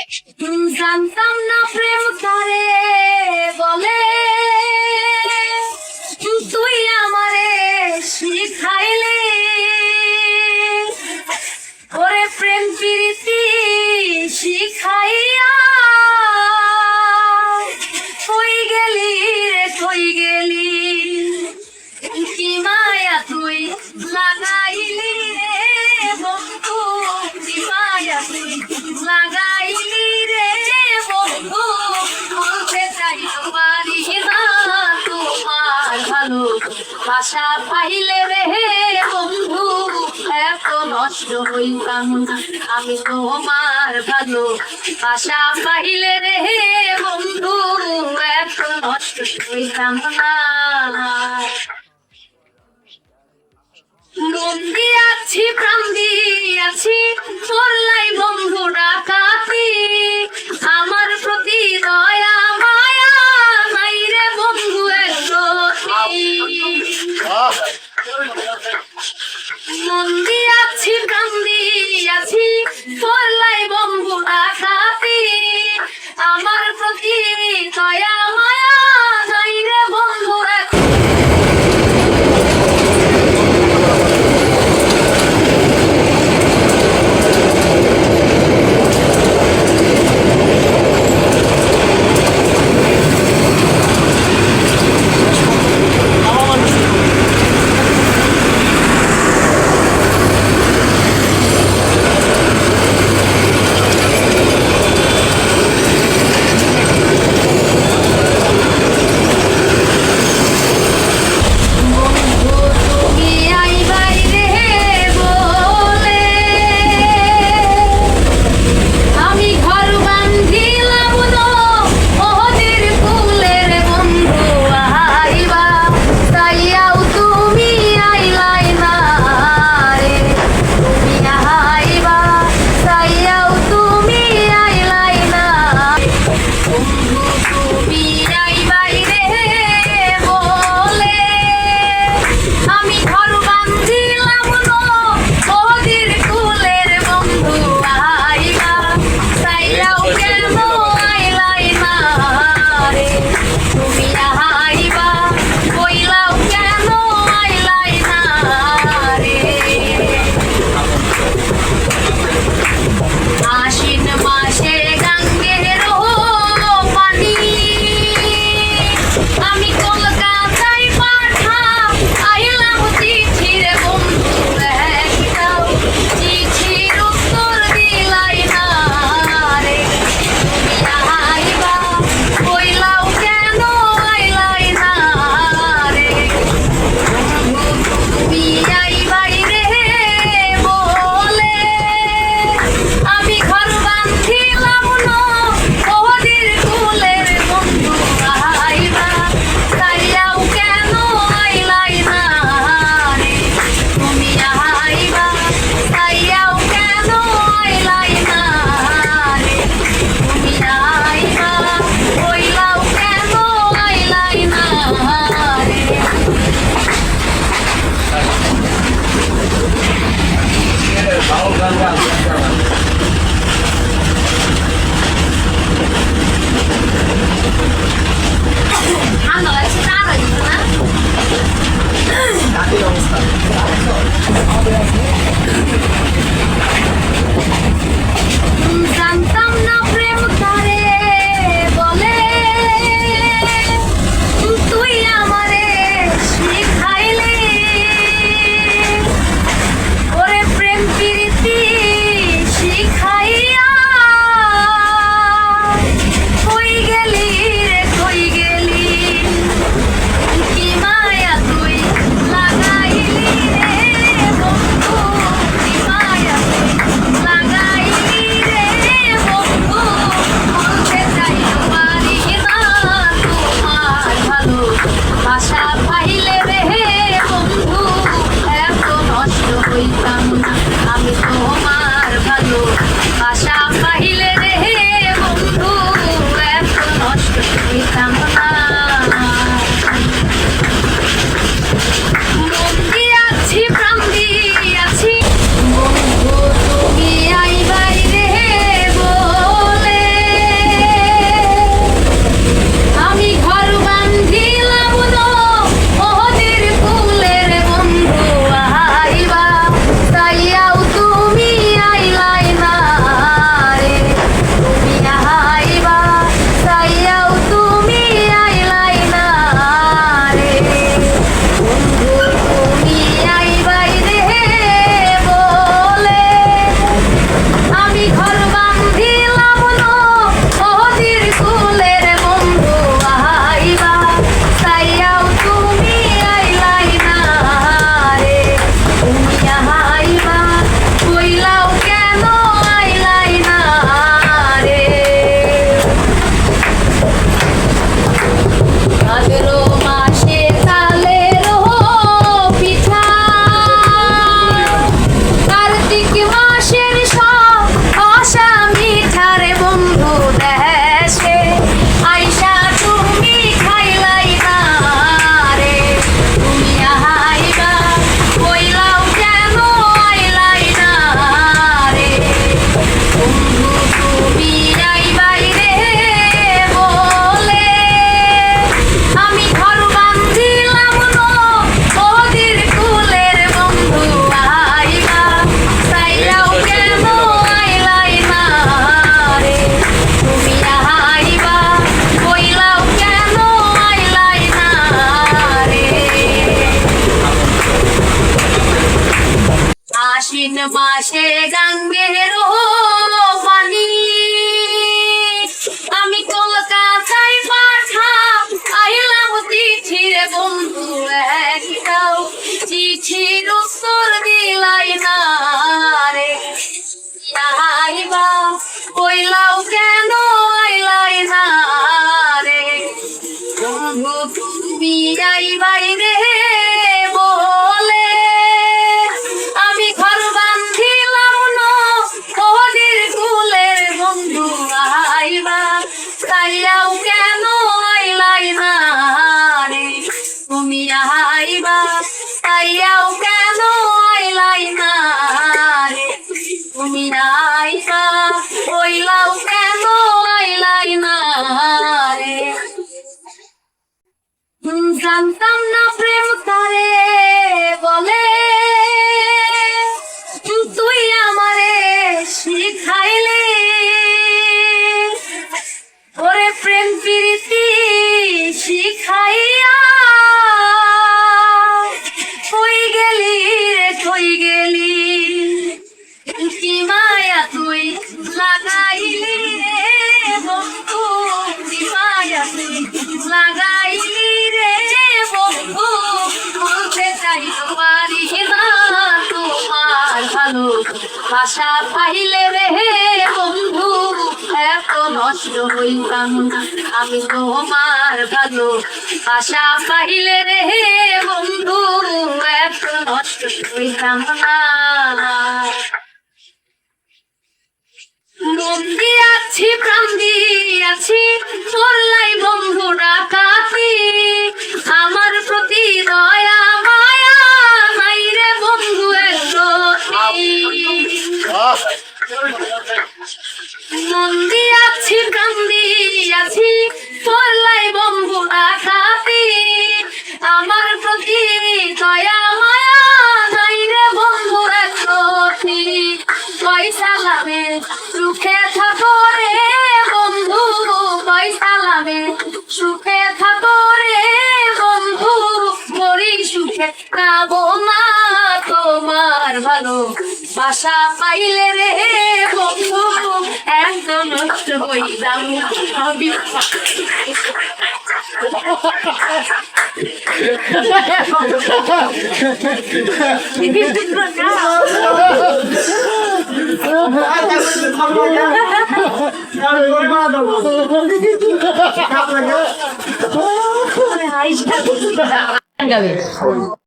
জানতাম না প্রেম করে বলে, তুই আমারে শিখাইলে ওরে প্রেম প্রীতি শিখাইয়া কই গেলি রে কই গেলি, কি মায়া তুই লাগাইলি রে বন্ধু, কি মায়া তুই লাগাইলি রে বন্ধু, বলতে চাই পারি না তোমার ভালো বাসা পাইলে রে বন্ধু, এত নষ্ট হইতাম না আমি তোমার ভালো বাসা পাইলে রে বন্ধু, এত নষ্ট হইতাম না। মন দিয়াছি প্রাণ দিয়াছি করলাই বন্ধু ডাকাতি, আমার প্রতি দয়া মায়া নাই রে বন্ধু একরতি। মন দিয়াছি প্রাণ দিয়াছি করলাই বন্ধু ডাকাতি, আমার প্রতি দয়া মায়া নাই রে বন্ধু ভাসে গাঙ্গের পানি। আমি কলকাতায় পাঠাম আইলাম চিঠি রে বন্ধু একটাও চিঠির উত্তর দিলাই না রে। আইবা কইলাও কেন আইলাই না রে বন্ধু তুমি আইবাই রে বলে আমি ঘর বান্ধিলাম নদীর কুলের বন্ধু আইবা তাইয়াও কেন আইলাই না রে তুমি আইবা তাইয়াও কেন আইলাই না রে তুমি আইবা কইলাও কেন আইলাই না রে। জানতাম না প্রেম তারে বলে তুই আমারে শিখাইলে ওরে প্রেম প্রীতি শিখাইয়া কই গেলি রে কই গেলি কি মায়া তুই লাগাইলি রে বন্ধু কি মায়া তুই লাগাইলি রে বন্ধু বলতে চাই পারি না তোমার ভালো ভাষা পাইলে রে বন্ধু এত নষ্ট হইতাম না আমি তোমার ভালো ভাষা পাইলে রে বন্ধু এত নষ্ট হইতাম না। মন দিয়াছি প্রাণ দিয়াছি চললাই বন্ধু ডাকাতি আমার প্রতি দয়া মায়া নাই রে বন্ধু মন দিয়াছি প্রাণ দিয়াছি চললাই বন্ধু ডাকাতি আমার প্রতি দয়া মায়া নাই রে বন্ধু পয়সা লাভে সুখে থাকো রে বন্ধু পয়সা লাভে সুখে থাকো রে বন্ধু মরি সুখে পাবো না তোমার ভালো বাসা পাইলে রে বন্ধু একদম নষ্ট হইলাম আমি। গাবে